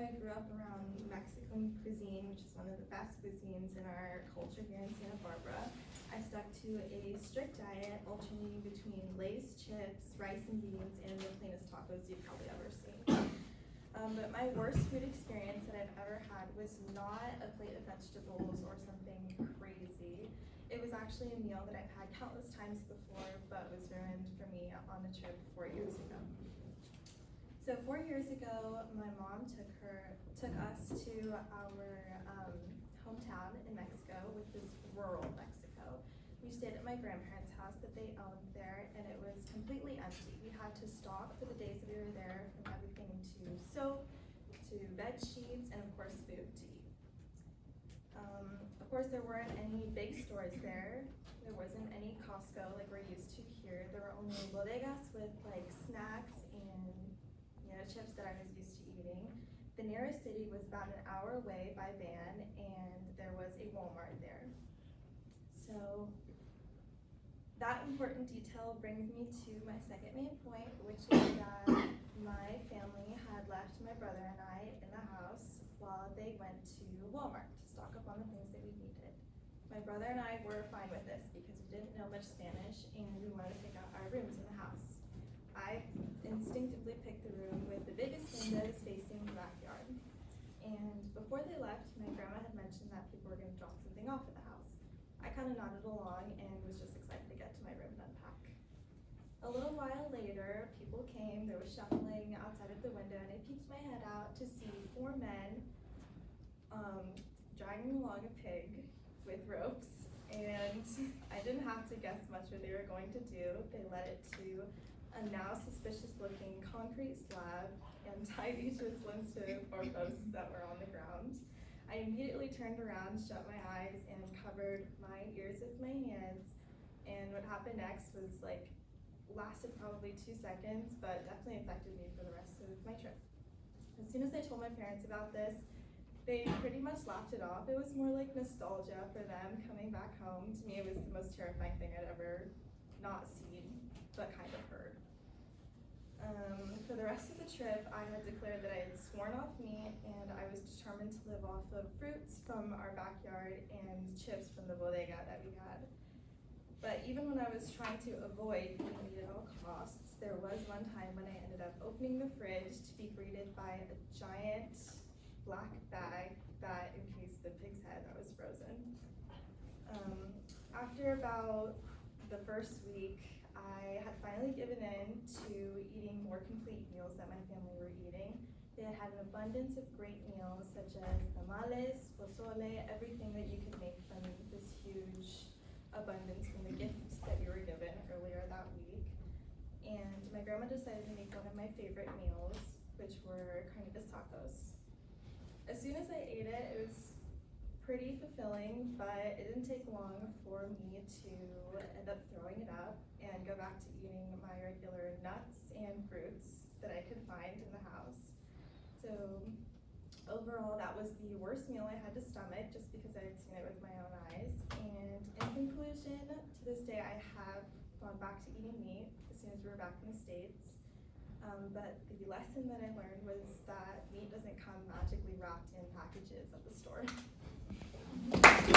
I grew up around Mexican cuisine, which is one of the best cuisines in our culture here in Santa Barbara. I stuck to a strict diet, alternating between Lay's chips, rice and beans, and the plainest tacos you've probably ever seen. But my worst food experience that I've ever had was not a plate of vegetables or something crazy. It was actually a meal that I've had countless times before, but was ruined for me on a trip 4 years ago. So 4 years ago, my mom took us to our hometown in Mexico, which is rural Mexico. We stayed at my grandparents' house that they owned there, and it was completely empty. We had to stock for the days that we were there, from everything to soap, to bed sheets, and of course food to eat. Of course, there weren't any big stores there. There wasn't any Costco like we're used to here. There were only bodegas with like snacks and chips that I was used to eating. The nearest city was about an hour away by van, and there was a Walmart there. So that important detail brings me to my second main point, which is that my family had left my brother and I in the house while they went to Walmart to stock up on the things that we needed. My brother and I were fine with this because we didn't know much Spanish and we wanted to pick out our rooms in the house. I instinctively picked the room with the biggest windows facing the backyard. And before they left, my grandma had mentioned that people were going to drop something off at the house. I kind of nodded along and was just excited to get to my room and unpack. A little while later, people came, there was shuffling outside of the window, and I peeked my head out to see 4 men dragging along a pig with ropes. And I didn't have to guess much what they were going to do. They led it to a now suspicious looking concrete slab and tied each of its limbs to 4 posts that were on the ground. I immediately turned around, shut my eyes, and covered my ears with my hands. And what happened next was lasted probably 2 seconds, but definitely affected me for the rest of my trip. As soon as I told my parents about this, they pretty much laughed it off. It was more like nostalgia for them coming back home. To me, it was the most terrifying thing I'd ever not seen, but kind of heard. For the rest of the trip, I had declared that I had sworn off meat, and I was determined to live off of fruits from our backyard and chips from the bodega that we had. But even when I was trying to avoid eating meat at all costs, there was one time when I ended up opening the fridge to be greeted by a giant black bag that encased the pig's head that was frozen. After about the first week, I had finally given in to eating more complete meals that my family were eating. They had an abundance of great meals such as tamales, pozole, everything that you could make from this huge abundance from the gifts that we were given earlier that week. And my grandma decided to make one of my favorite meals, which were carnitas tacos. As soon as I ate it, it was pretty fulfilling, but it didn't take long for me to end up throwing it up and go back to eating my regular nuts and fruits that I could find in the house. So overall, that was the worst meal I had to stomach just because I had seen it with my own eyes. And in conclusion, to this day, I have gone back to eating meat as soon as we were back in the States. But the lesson that I learned was that meat doesn't come magically wrapped in packages at the store.